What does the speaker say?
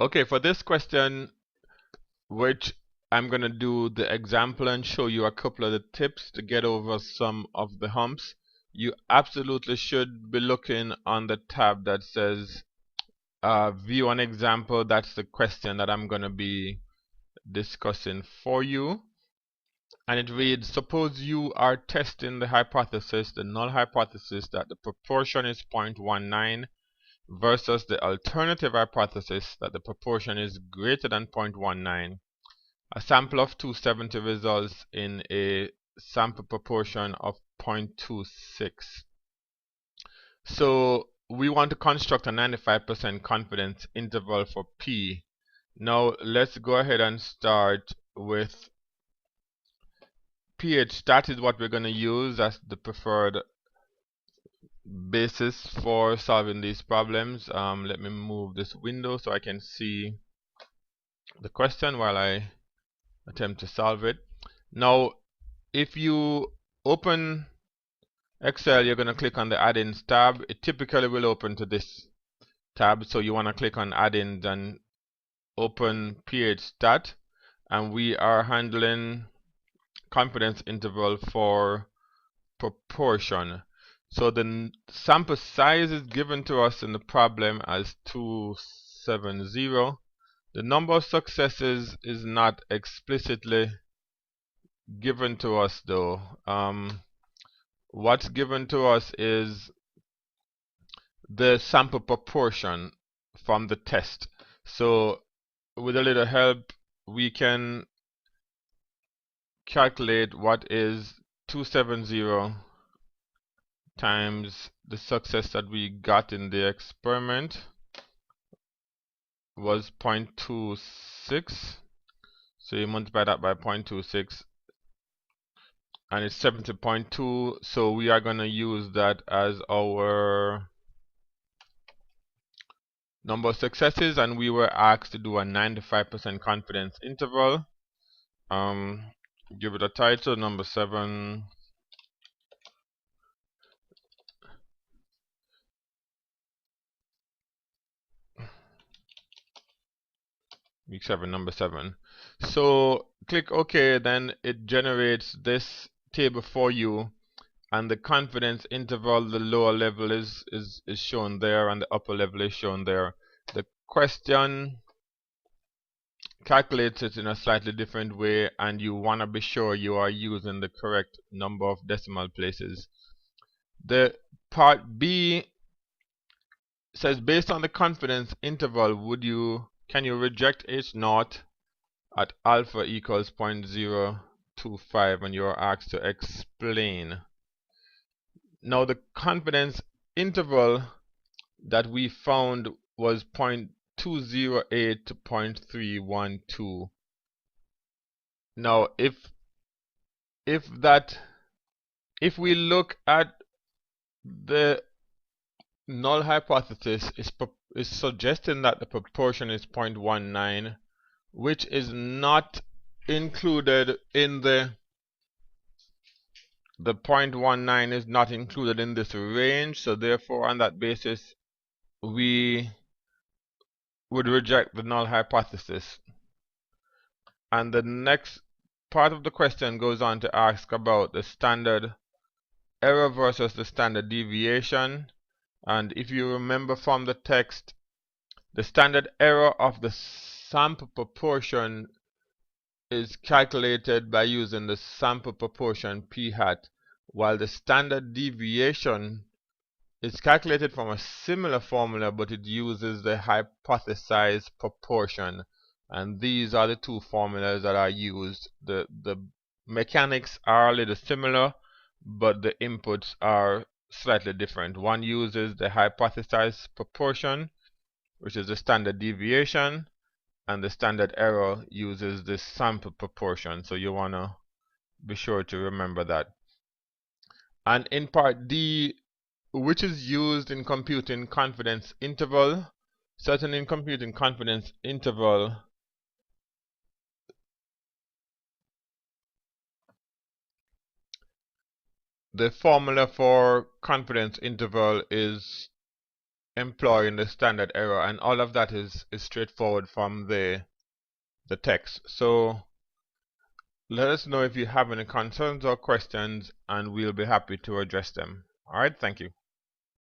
Okay, for this question, which I'm going to do the example and show you a couple of the tips to get over some of the humps, you absolutely should be looking on the tab that says view an example. That's the question that I'm going to be discussing for you. And it reads, suppose you are testing the hypothesis, the null hypothesis, that the proportion is 0.19 versus the alternative hypothesis that the proportion is greater than 0.19. A sample of 270 results in a sample proportion of 0.26. So we want to construct a 95% confidence interval for P. Now let's go ahead and start with pH. Is what we're going to use as the preferred basis for solving these problems. Let me move this window so I can see the question while I attempt to solve it. Now, if you open Excel, you're going to click on the add-ins tab. It typically will open to this tab, so you want to click on add-ins and open pH-stat, and we are handling confidence interval for proportion. So the sample size is given to us in the problem as 270. The number of successes is not explicitly given to us though. What's given to us is the sample proportion from the test. So with a little help, we can calculate what is 270 times the success that we got in the experiment was 0.26. So you multiply that by 0.26 and it's 70.2. So we are going to use that as our number of successes, and we were asked to do a 95% confidence interval. Give it a title, number 7. Week 7, number 7. So click OK, then it generates this table for you, and the confidence interval, the lower level is shown there, and the upper level is shown there. The question calculates it in a slightly different way, and you want to be sure you are using the correct number of decimal places. The part B says, based on the confidence interval, can you reject H0 at alpha equals 0.025, and you are asked to explain. Now the confidence interval that we found was 0.208 to 0.312. Now if we look at the null hypothesis, is suggesting that the proportion is 0.19, which is not included in the 0.19 is not included in this range, so therefore on that basis we would reject the null hypothesis. And the next part of the question goes on to ask about the standard error versus the standard deviation. And if you remember from the text, the standard error of the sample proportion is calculated by using the sample proportion p hat, while the standard deviation is calculated from a similar formula, but it uses the hypothesized proportion. And these are the two formulas that are used. The mechanics are a little similar, but the inputs are slightly different. One uses the hypothesized proportion, which is the standard deviation, and the standard error uses the sample proportion. So you want to be sure to remember that. And in part D, which is used in computing confidence interval, certainly in computing confidence interval, the formula for confidence interval is employing the standard error, and all of that is straightforward from the text. So let us know if you have any concerns or questions, and we'll be happy to address them. Alright, thank you.